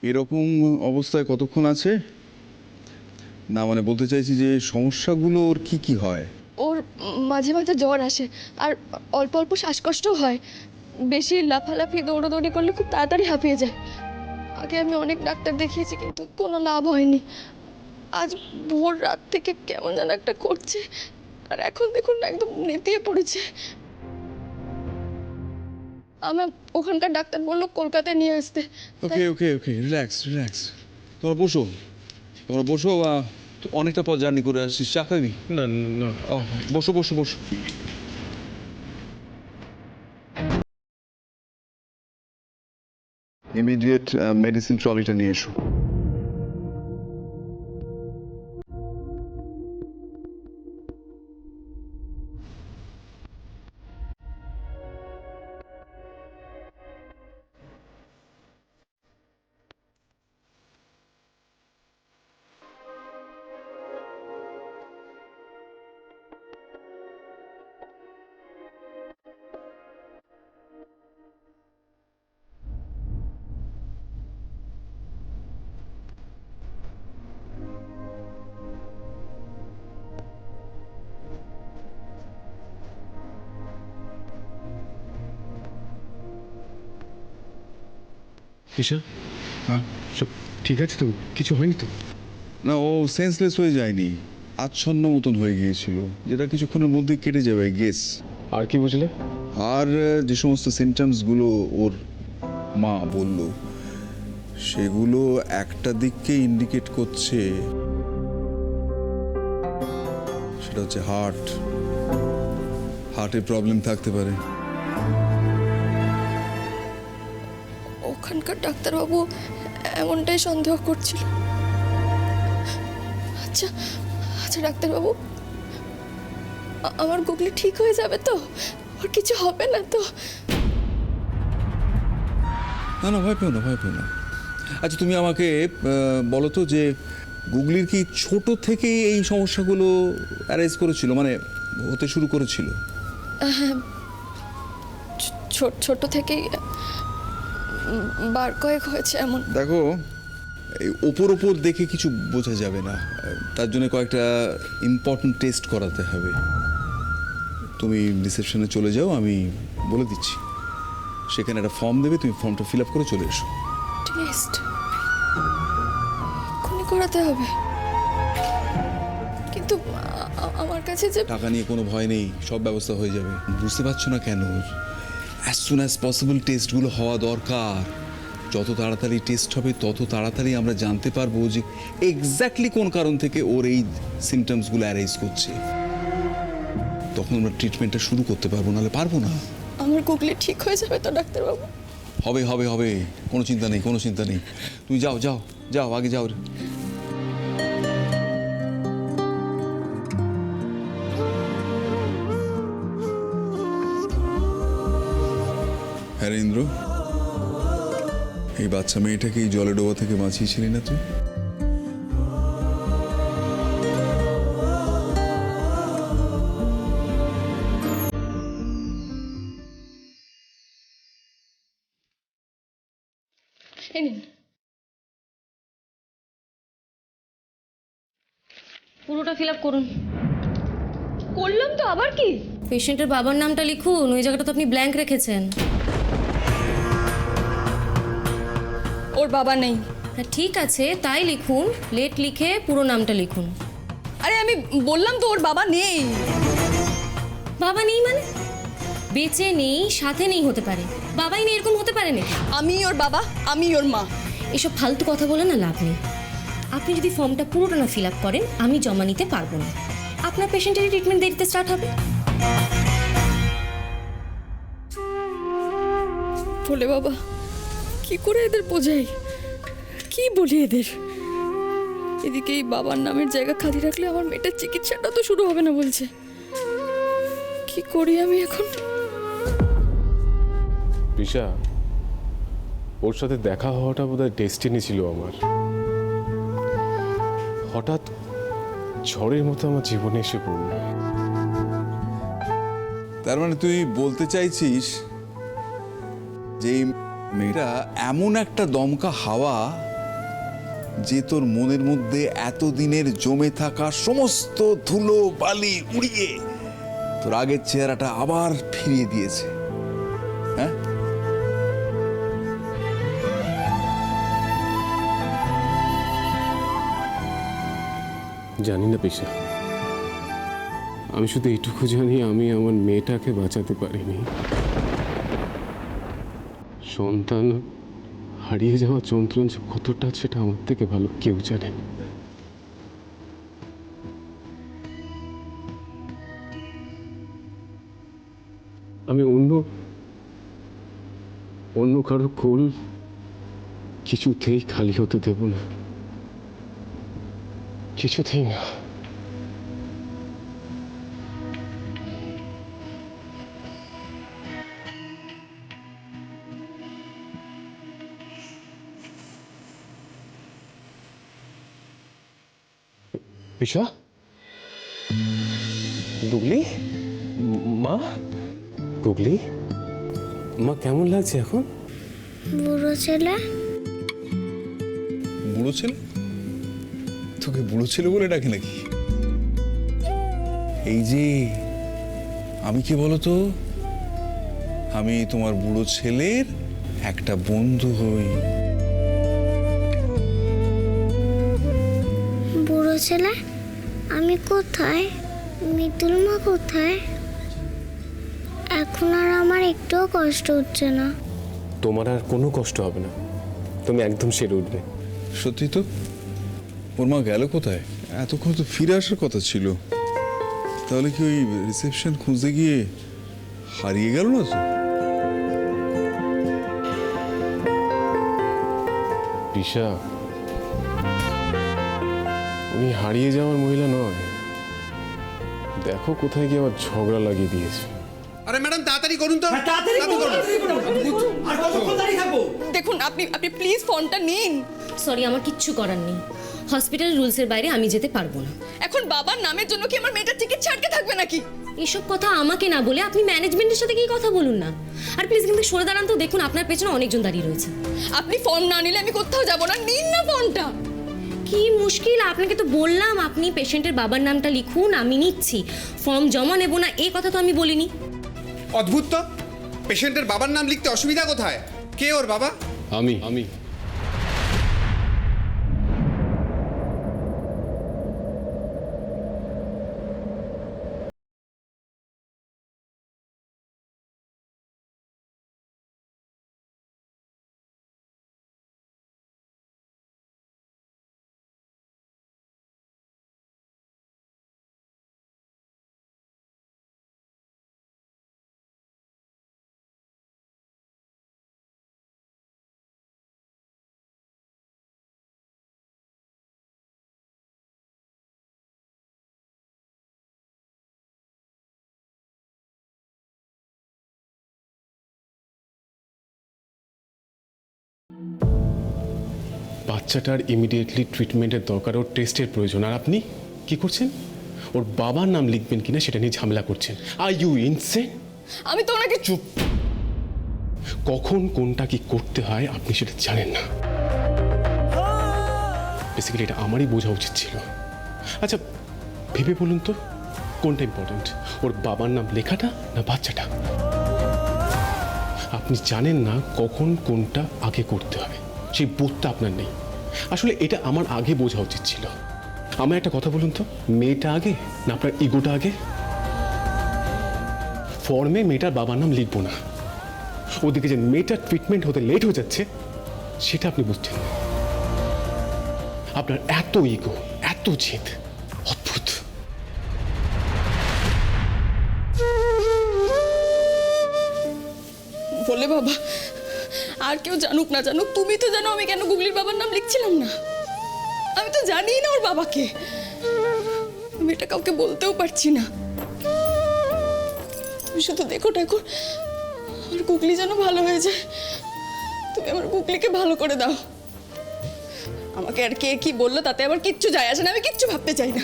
এরকম অবস্থায় কতক্ষণ আছে? না মানে বলতে চাইছি যে সমস্যাগুলো ওর কি কি হয়? ওর মাঝে মাঝে জ্বর আসে, আর অল্প অল্প শ্বাসকষ্টও হয়। বেশি লাফালাফি দৌড়াদৌড়ি করলে খুব তাড়াতাড়ি হাঁপিয়ে যায়। আগে আমি অনেক ডাক্তার দেখিয়েছি, কিন্তু কোনো লাভ হয়নি। আজ ভোর রাত থেকে কেমন যেন একটা করছে, আর এখন দেখুন না একদম নেতিয়ে পড়েছে। আমার ওখানকার ডাক্তার বললো কলকাতায় নিয়ে আসতে। ওকে ওকে ওকে, রিল্যাক্স রিল্যাক্স। তোমরা বসো, তোমরা বসো। অনেকটা পথ জার্নি করে আসছিস, চা খাবি? না না। ও, বসো বসো বসো। ইমিডিয়েট মেডিসিন ট্রলিটা নিয়ে এসো। ঈশা, হ্যাঁ, সব ঠিক আছে তো? কিছু হয়নি তো? না ও সেন্সলেস হয়ে যায়নি, আচ্ছন্ন মতন হয়ে গিয়েছিল, যেটা কিছুক্ষণের মধ্যেই কেটে যাবে গেস। আর কি বুঝলে? আর যে সমস্ত সিমটমসগুলো ওর মা বলল, সেগুলো একটা দিককে ইন্ডিকেট করছে, সেটা হচ্ছে হার্টের প্রবলেম থাকতে পারে। ওখানকার ডাক্তারবাবু এমনটাই সন্দেহ করছিল। আচ্ছা আচ্ছা ডাক্তারবাবু, আমার গুগলি ঠিক হয়ে যাবে তো? ওর কিছু হবে না তো? না না, ভয় পেও না, ভয় পেও না। আচ্ছা তুমি আমাকে বলো তো যে গুগলির কি ছোট থেকেই এই সমস্যাগুলো অ্যারাইজ করেছিল, মানে হতে শুরু করেছিল? ছোট থেকেই বার কয়েক হয়েছে এমন। দেখো, এই ওপর ওপর দেখে কিছু বোঝা যাবে না, তার জন্য কয়েকটা ইম্পর্টেন্ট টেস্ট করাতে হবে। তুমি রিসেপশনে চলে যাও, আমি বলে দিচ্ছি। সেখানে একটা ফর্ম দেবে, তুমি ফর্মটা ফিল আপ করে চলে এসো। টেস্ট এক্ষুনি করাতে হবে? কিন্তু আমার কাছে যে টাকা নিয়ে কোনো ভয় নেই, সব ব্যবস্থা হয়ে যাবে। বুঝতে পারছো না কেন? অ্যাজ সুন অ্যাজ পসিবল টেস্টগুলো হওয়া দরকার। যত তাড়াতাড়ি টেস্ট হবে তত তাড়াতাড়ি আমরা জানতে পারবো যে এক্স্যাক্টলি কোন কারণ থেকে ওর এই সিমটমসগুলো অ্যারাইজ করছে। তখন আমরা ট্রিটমেন্টটা শুরু করতে পারবো, নাহলে পারবো না। আমার গুগলি ঠিক হয়ে যাবে তো ডাক্তারবাবু? হবে হবে হবে, কোনো চিন্তা নেই, কোনো চিন্তা নেই। তুমি যাও যাও যাও, আগে যাও। হ্যাঁ ইন্দ্র, এই বাচ্চা মেয়েটাকে এই জলে ডোবা থেকে বাঁচিয়েছিলি না তুই? এই নিন। পুরোটা ফিল আপ করুন। করলাম তো, আবার কি? পেশেন্টের বাবার নামটা লিখুন, ওই জায়গাটা তো আপনি ব্ল্যাঙ্ক রেখেছেন। ওর বাবা নেই। হ্যাঁ ঠিক আছে, তাই লিখুন। লেট লিখে পুরো নামটা লিখুন। আরে আমি বললাম তো ওর বাবা নেই। বাবা নেই মানে? বেঁচে নেই, সাথে নেই হতে পারে, বাবাই নেই এরকম হতে পারে নাকি? আমি ওর বাবা, আমি ওর মা। এসব ফালতু কথা বলে না লাভ নেই। আপনি যদি ফর্মটা পুরোটা না ফিল আপ করেন, আমি জমা নিতে পারবো না। আপনার পেশেন্টেরই ট্রিটমেন্ট দেরিতে স্টার্ট হবে। বলে বাবা, কি করে এদের বোঝাই, কি বলি এদের? এদিকে এই বাবার নামের জায়গা খালি রাখলে আমার মেয়েটার চিকিৎসাটা তো শুরু হবে না বলছে। কি করি আমি এখন? ঈশা, ওর সাথে দেখা হওয়াটা বোধহয় ডেস্টিনি ছিল আমার। হঠাৎ ঝড়ের মতো আমার জীবনে এসে পড়ল। তার মানে তুই বলতে চাইছিস যে এই মেয়েটা এমন একটা দমকা হাওয়া যে তোর মনের মধ্যে এতদিনের জমে থাকা সমস্ত ধুলো বালি উড়িয়ে তোর আগের চেহারাটা আবার ফিরিয়ে দিয়েছে। হ্যাঁ, জানি না পিসা, আমি শুধু এইটুকু জানি আমি আমার মেয়েটাকে বাঁচাতে পারিনি। সন্তান হারিয়ে যাওয়া যন্ত্রণা যে কতটা, সেটা আমার থেকে ভালো কেউ জানে না। আমি অন্য কারো কোল কিছুতেই খালি হতে দেব না, কিছুতেই না। পিসা, গুগলি, মা, গুগলি, মা কেমন লাগছে এখন? বুড়ো ছেলে, বুড়ো ছেলে? তোকে বুড়ো ছেলে বলে ডাকে নাকি? এই যে আমি কি বলতো, আমি তোমার বুড়ো ছেলের একটা বন্ধু হই। বুড়ো ছেলে, আমি কোথায়? মিতুল মা কোথায়? এখন আর আমার একটুও কষ্ট হচ্ছে না। তোমার আর কোনো কষ্ট হবে না, তুমি একদম সেরে উঠবে। সত্যি তো? ওর মা গেল কোথায়? এতক্ষণ তো ফিরে আসার কথা ছিল। তাহলে কি ওই রিসেপশন খুঁজতে গিয়ে হারিয়ে গেল না তো? পিসা, উনি হারিয়ে যাওয়ার মহিলা নয়। দেখো কোথায় গিয়ে আবার ঝগড়া লাগিয়ে দিয়েছে। আরে ম্যাডাম তাড়াতাড়ি করুন তো। তাড়াতাড়ি করুন। আর কতক্ষণ দাঁড়িয়ে থাকবো? দেখুন, আপনি প্লিজ ফোনটা নিন। সরি, আমার কিচ্ছু করার নেই। হসপিটাল রুলসের বাইরে আমি যেতে পারবো না। এখন বাবার নামের জন্য কি আমার মেয়েটার টিকিট ছাড়কে থাকবে নাকি? এসব কথা আমাকে না বলে আপনি ম্যানেজমেন্টের সাথে কি কথা বলুন না। আর প্লিজ কিন্তু সরে দাঁড়ান তো, দেখুন আপনার পেছনে অনেকজন দাঁড়িয়ে রয়েছে। আপনি ফর্ম না নিলে আমি কোথাও যাব না। নিন না ফোনটা। কি মুশকিল, আপনাকে তো বললাম আপনি পেশেন্টের বাবার নামটা লিখুন, আমি নিচ্ছি। ফর্ম জমা নেব না এই কথা তো আমি বলিনি। অদ্ভুত তো, পেশেন্টের বাবার নাম লিখতে অসুবিধা কোথায়? কে ওর বাবা? আমি বাচ্চাটার ইমিডিয়েটলি ট্রিটমেন্টের দরকার, ওর টেস্টের প্রয়োজন। আর আপনি কি করছেন? ওর বাবার নাম লিখবেন কিনা সেটা নিয়ে ঝামেলা করছেন। Are you insane? আমি তো ওনাকে চুপ। কখন কোনটা কি করতে হয় আপনি সেটা জানেন না। বেসিক্যালি এটা আমারই বোঝা উচিত ছিল। আচ্ছা ভেবে বলুন তো, কোনটা ইম্পর্টেন্ট, ওর বাবার নাম লেখাটা না বাচ্চাটা? আপনি জানেন না কখন কোনটা আগে করতে হয়, সেই বোধটা আপনার নেই। আসলে এটা আমার আগে বোঝা উচিত ছিল। আমার একটা কথা বলুন তো, মেয়েটা আগে না আপনার ইগোটা আগে? ফর্মে মেয়েটার বাবার নাম লিখবো না, ওদিকে যে মেয়েটার ট্রিটমেন্ট হতে লেট হয়ে যাচ্ছে সেটা আপনি বুঝছেন না। আপনার এত ইগো, এত জেদ, অদ্ভুত। বলে বাবা, আর কেউ জানুক না জানুক, তুমি তো জানো আমি কেন গুগলির বাবার নাম লিখছিলাম না। আমি তো জানি না ওর বাবাকে, আমি এটা কাউকে বলতেও পারছি না। তুমি শুধু দেখো ঠাকুর, আমার গুগলি যেন ভালো হয়ে যায়। তুমি আমার গুগলিকে ভালো করে দাও। আমাকে আর কে কি বললো তাতে আবার কিচ্ছু যায় আসে না, আমি কিচ্ছু ভাবতে চাই না,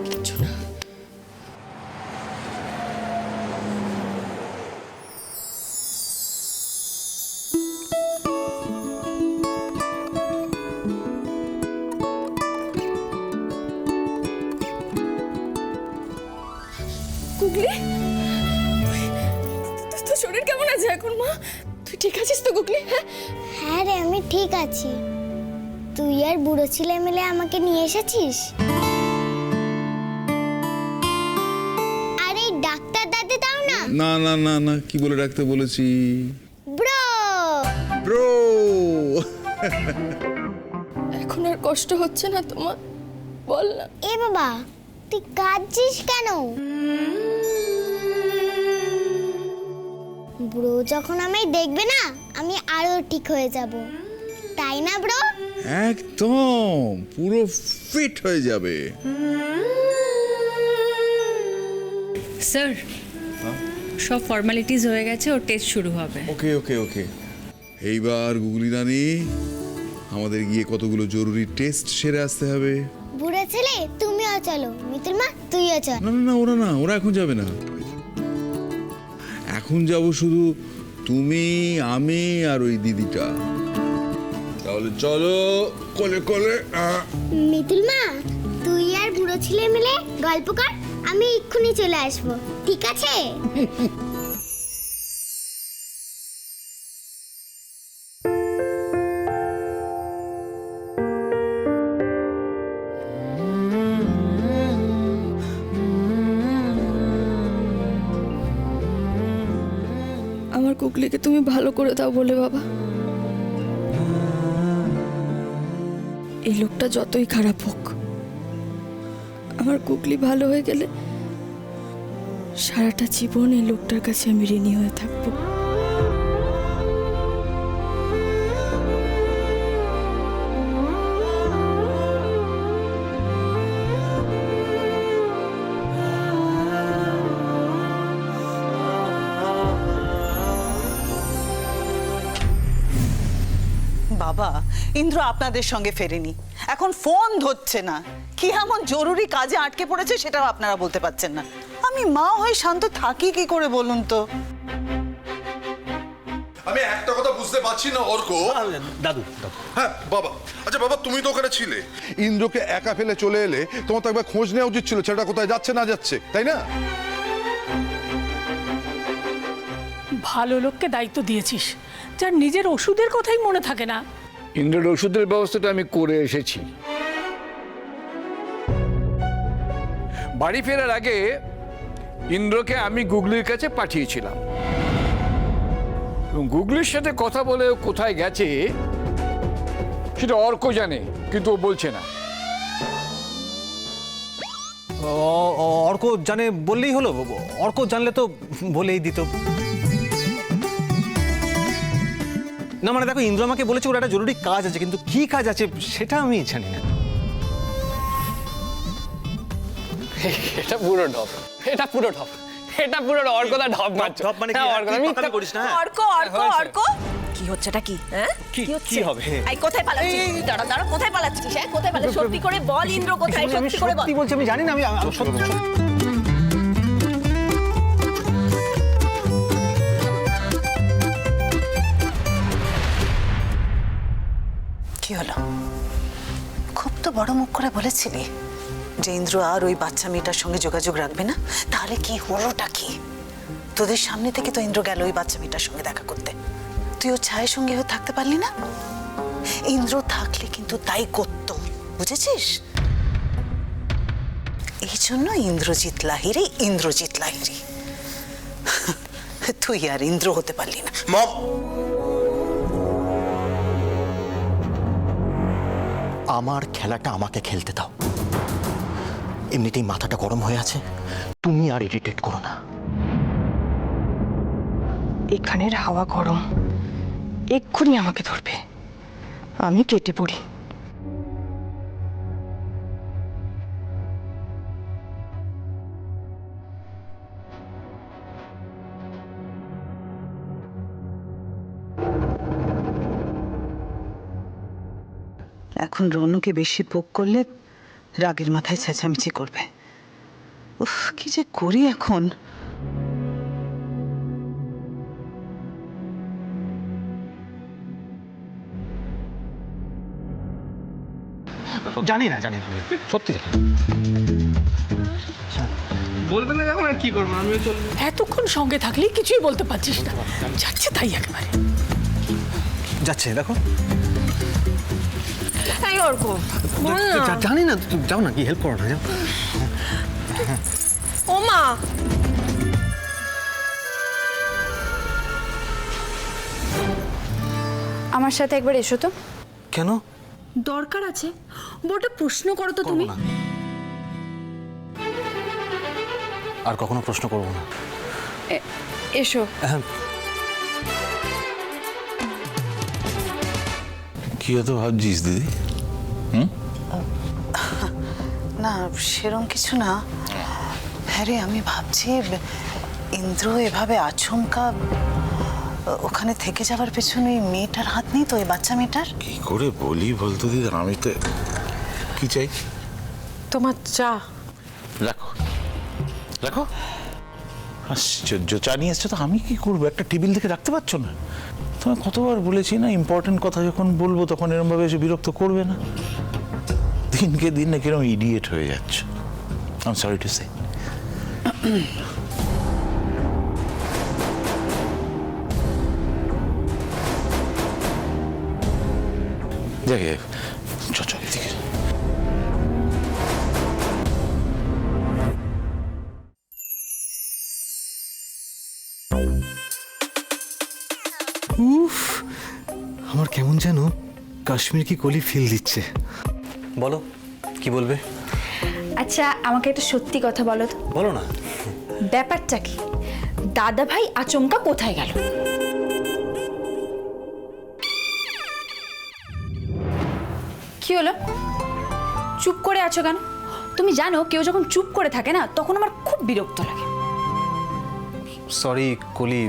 কিচ্ছু না। গুগলি, তোর শরীর কেমন আছে এখন মা? তুই ঠিক আছিস তো গুগলি? হ্যাঁ হ্যাঁ রে, আমি ঠিক আছি। তুই আর বুড়ো ছেলে মিলে আমাকে নিয়ে এসেছিস। আরে ডাক্তার দাদি দাও না। না না না না, কি বলে রাখতে বলেছি? Bro bro. এখন আর কষ্ট হচ্ছে না তোমার? বল না। এ বাবা, তুই কাঁদছিস কেন? ব্রো যখন আমায় দেখবে না, আমি আরো ঠিক হয়ে যাব, তাই না ব্রো? একদম পুরো ফিট হয়ে যাবে। স্যার সব ফর্মালিটিস হয়ে গেছে, ওর টেস্ট শুরু হবে। ওকে ওকে ওকে, এইবার গুগলি রানী আমাদের গিয়ে কতগুলো জরুরি টেস্ট সেরে আসতে হবে। বুড়ো ছেলে তুমিও চলো, মিতুল মা তুইও চল। না না না, ওরা এখন যাবে না। এখন যাব শুধু তুমি, আমি আর ওই দিদিটা। তাহলে চলো কোলে কোলে। মিতুল মা, তুই আর বুড়ো ছেলে মিলে গল্প কর, আমি এক্ষুনি চলে আসবো, ঠিক আছে? আমার গুগলিকে তুমি ভালো করে দাও বলে বাবা। এই লোকটা যতই খারাপ হোক, আমার গুগলি ভালো হয়ে গেলে সারাটা জীবন এই লোকটার কাছে আমি ঋণী হয়ে থাকবো। বাবা, ইন্দ্র আপনাদের সঙ্গে ফেরেনি, এখন ফোন ধরছে না। কি এমন জরুরি কাজে আটকে পড়েছে সেটাও আপনারা বলতে পারছেন না। আমি মা হয়ে শান্ত থাকি কি করে বলুন তো? আমি একটা কথা বুঝতে পারছি না অর্ক। দাদু হ্যাঁ বাবা, আচ্ছা বাবা, তুমি তো ওখানে ছিলে, ইন্দ্রকে একা ফেলে চলে এলে, তোমার তো একবার খোঁজ নেওয়া উচিত ছিল ছেলেটা কোথায় যাচ্ছে না যাচ্ছে, তাই না? ভালো লোককে দায়িত্ব দিয়েছিস, যার নিজের ওষুধের কথাই মনে থাকে না। ইন্দ্রের ওষুধের ব্যবস্থাটা আমি করে এসেছি। বাড়ি ফেরার আগে ইন্দ্রকে আমি গুগলির কাছে পাঠিয়েছিলাম, এবং গুগলির সাথে কথা বলে ও কোথায় গেছে সেটা অর্ক জানে, কিন্তু ও বলছে না। অর্ক জানে বললেই হলো, অর্ক জানলে তো বলেই দিত। না মানে দেখো, ইন্দ্র আমাকে বলেছে ওর একটা জরুরি কাজ আছে, কিন্তু কি কাজ আছে সেটা আমি জানি না। এটা পুরো ঢপ, এটা পুরো ঢপ, এটা পুরো অর্কদা ঢপ মারছে। ঢপ মানে কি? তুই করিস না। অর্ক অর্ক অর্ক, কি হচ্ছেটা কি? হ্যাঁ কি হবে? এই কোথায় পালাচ্ছিস? দাঁড়া দাঁড়া, কোথায় পালাচ্ছিস? হ্যাঁ কোথায় পালাচ্ছিস? সত্যি করে বল ইন্দ্র কোথায়, আমি সত্যি করে বল। সত্যি বলছি, আমি জানি না, আমি সত্যি। কি হলো? খুব তো বড় মুখ করে বলেছিলি যে ইন্দ্র আর ওই বাচ্চা মেয়েটার সঙ্গে যোগাযোগ রাখবে না, তাহলে কি হলোটা কি? তোদের সামনে থেকে তো ইন্দ্র গেল ওই বাচ্চা মেয়েটার সঙ্গে দেখা করতে, তুই ওর ছায়ের সঙ্গে হয়ে থাকতে পারলি না? ইন্দ্র থাকলে কিন্তু তাই করত, বুঝেছিস? এই জন্য ইন্দ্রজিৎ লাহিড়ী, ইন্দ্রজিৎ লাহিড়ী। তুই আর ইন্দ্র হতে পারলি না। মম, আমার খেলাটা আমাকে খেলতে দাও। এমনিতেই মাথাটা গরম হয়ে আছে, তুমি আর ইরিটেট করো না। এখানের হাওয়া গরম, এক্ষুনি আমাকে ধরবে, আমি কেটে পড়ি। এখন রনুকে বেশি পোক করলে রাগের মাথায় চেঁচামেচি করবে। উফ, কি যে করি এখন। জানি না, সত্যি জানি না। বলবে না যখন আর কি করবো, আমিও চলবো। এতক্ষণ সঙ্গে থাকলেই কিছুই বলতে পারছিস না, যাচ্ছে তাই একেবারে যাচ্ছে দেখো। তাই অর্ক বল না। জানি না, তুমি যাও না, কি হেল্প করো না, যাও। ও মা, আমার সাথে একবার এসো তো। কেন? দরকার আছে। বড়টা প্রশ্ন করো তো তুমি। করবো না। আর কখনো প্রশ্ন করবো না। এসো। হ্যাঁ। কি হতো ভাবছিস দিদি? না সেরকম কিছু না। হ্যাঁ রে, আমি ভাবছি ইন্দ্র এভাবে আচমকা ওখানে থেকে যাওয়ার পেছনে ওই মেয়েটার হাত নেই তো, ওই বাচ্চা মেয়েটার? কি করে বলি বলতো দিদি, আমি তো কি চাই? তোমার চা রাখো রাখো। আশ্চর্য, চা নিয়ে এসছো তো আমি কি করবো? একটা টেবিল দেখে রাখতে পারছো না? তোমায় কতবার বলেছি না, ইম্পর্টেন্ট কথা যখন বলবো তখন এরকমভাবে এসে বিরক্ত করবে না। দিনকে দিন না কিরকম ইডিয়েট হয়ে যাচ্ছে। I am sorry to say. দেখে চল এদিকে। উফ, আমার কেমন যেন কাশ্মীর কি কলি ফিল দিচ্ছে। বলো, কি বলবে? আচ্ছা আমাকে একটা সত্যি কথা বলো তো। বলো না। ব্যাপারটা কি? দাদা ভাই আচমকা কোথায় গেল? কি হলো? চুপ করে আছো কেন? তুমি জানো কেউ যখন চুপ করে থাকে না তখন আমার খুব বিরক্ত লাগে। সরি কলি,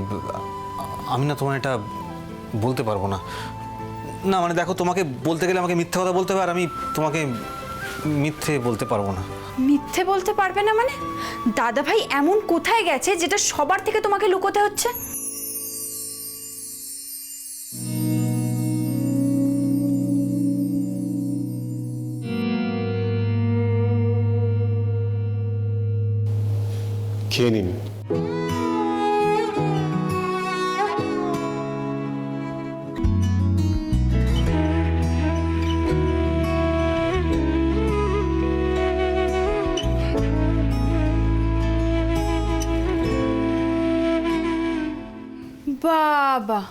আমি না তোমার এটা বলতে পারবো না। না মানে দেখো, তোমাকে বলতে গেলে আমাকে মিথ্যে কথা বলতে হবে, আর আমি তোমাকে মিথ্যে বলতে পারবো না। মিথ্যে বলতে পারবে না মানে? দাদা ভাই এমন কোথায় গেছে যেটা সবার থেকে তোমাকে লুকোতে হচ্ছে? খেয়ে নিন। বাবা,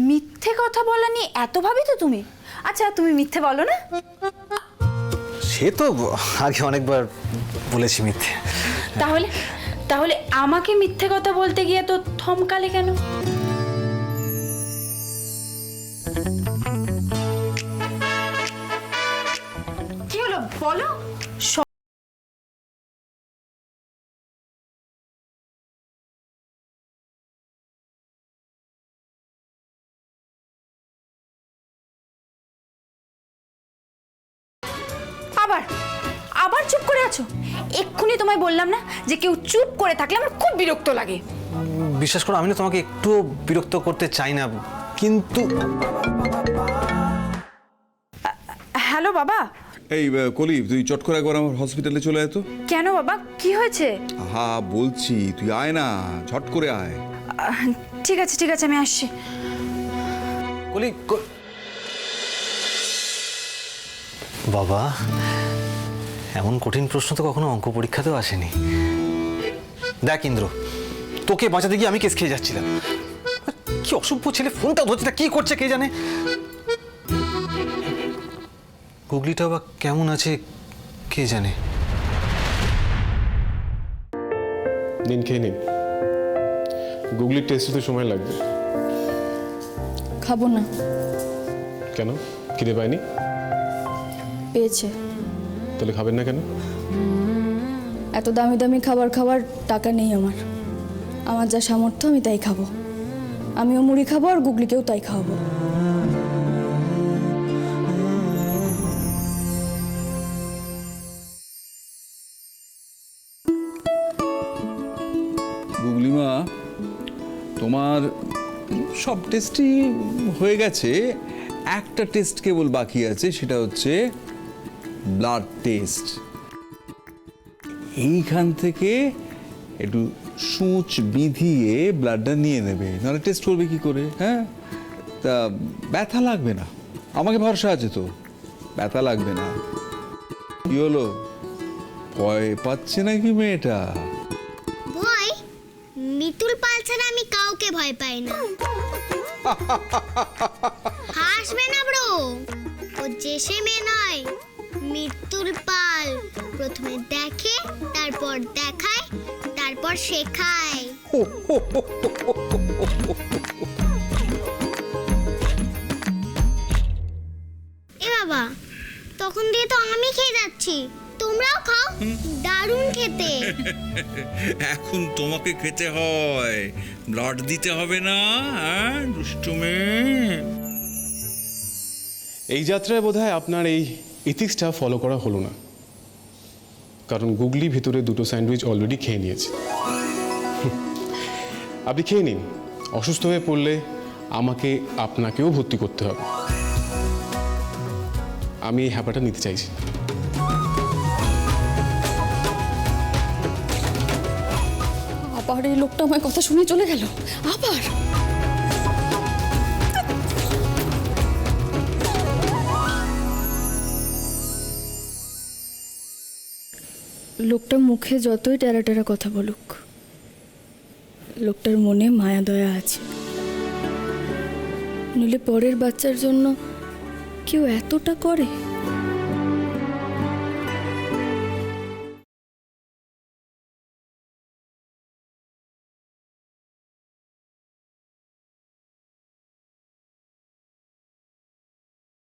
মিথ্যে কথা বলা নিয়ে এত ভাবি তো তুমি? আচ্ছা তুমি মিথ্যে বলো না? সে তো আগে অনেকবার বলেছি মিথ্যে। তাহলে তাহলে আমাকে মিথ্যে কথা বলতে গিয়ে তো থমকালে কেন? কি হলো বলো। আবার আবার চুপ করে আছো? এক্ষুনি তোমায় বললাম না যে কেউ চুপ করে থাকলে আমার খুব বিরক্ত লাগে। বিশ্বাস করো, আমি না তোমাকে একটুও বিরক্ত করতে চাই না, কিন্তু হ্যালো বাবা। এই কলি, তুই চট করে একবার আমার হসপিটালে চলে আয় তো। কেন বাবা, কি হয়েছে? হ্যাঁ বলছি, তুই আয় না, ঝট করে আয়। ঠিক আছে ঠিক আছে, আমি আসছি। কলি, বাবা এমন কঠিন প্রশ্ন তো কখনো অঙ্ক পরীক্ষাতেও আসেনি। দেখ ইন্দ্র, তোকে বাঁচাতে গিয়ে আমি কেস খেয়ে যাচ্ছিলাম। কি অসভ্য ছেলে, ফোনটা ধরছে না, কি করছে কে জানে। গুগলিটাও বা কেমন আছে কে জানে। নিন, খেয়ে নিন। গুগলির টেস্ট হতে সময় লাগবে। খাবো না। কেন, খিদে পায়নি? পেয়েছে। তাহলে খাবেন না কেন? এত দামি দামি খাবার খাওয়ার টাকা নেই আমার। আমার যা সামর্থ্য আমি তাই খাবো। আমিও মুড়ি খাবো আর গুগলিকেও তাই খাওয়াবো। গুগলিমা, তোমার সব টেস্টই হয়ে গেছে, একটা টেস্ট কেবল বাকি আছে, সেটা হচ্ছে ব্লাড টেস্ট। এইখান থেকে একটু সূচ বিধিয়ে ব্লাডটা নিয়ে নেবে, নাহলে টেস্ট করবে কি করে? হ্যাঁ, তা ব্যথা লাগবে না, আমাকে ভরসা আছে তো, ব্যথা লাগবে না। কি হলো, ভয় পাচ্ছে নাকি মেয়েটা? ভয়? মিতুল পাল ছাড়া আমি কাউকে ভয় পাই না। হাসবে না ব্রো, ও যে সে মেয়ে নয়। মিতুল পাল প্রথমে দেখে, তারপর দেখায়, তারপর শেখায়। এ বাবা, তখন দিয়ে তো আমি খেয়ে যাচ্ছি, তোমরাও খাও, দারুণ খেতে। এখন তোমাকে খেতে হয়, ব্লাড দিতে হবে না? হ্যাঁ দুষ্টু মেয়ে। এই যাত্রায় বোধহয় আপনার এই এথিক্সটা ফলো করা হলো না, কারণ গুগলি ভিতরে দুটো স্যান্ডউইচ অলরেডি খেয়ে নিয়েছে। আপনি খেয়ে নিন, অসুস্থ হয়ে পড়লে আমাকে আপনাকেও ভর্তি করতে হবে। আমি এই হ্যাপাটা নিতে চাইছি। আবার এই লোকটা আমার কথা শুনে চলে গেল। আবার লোকটা মুখে যতই টেরা টেরা কথা বলুক, লোকটার মনে মায়া দয়া আছে। নইলে পরের বাচ্চার জন্য কেউ এতটা করে?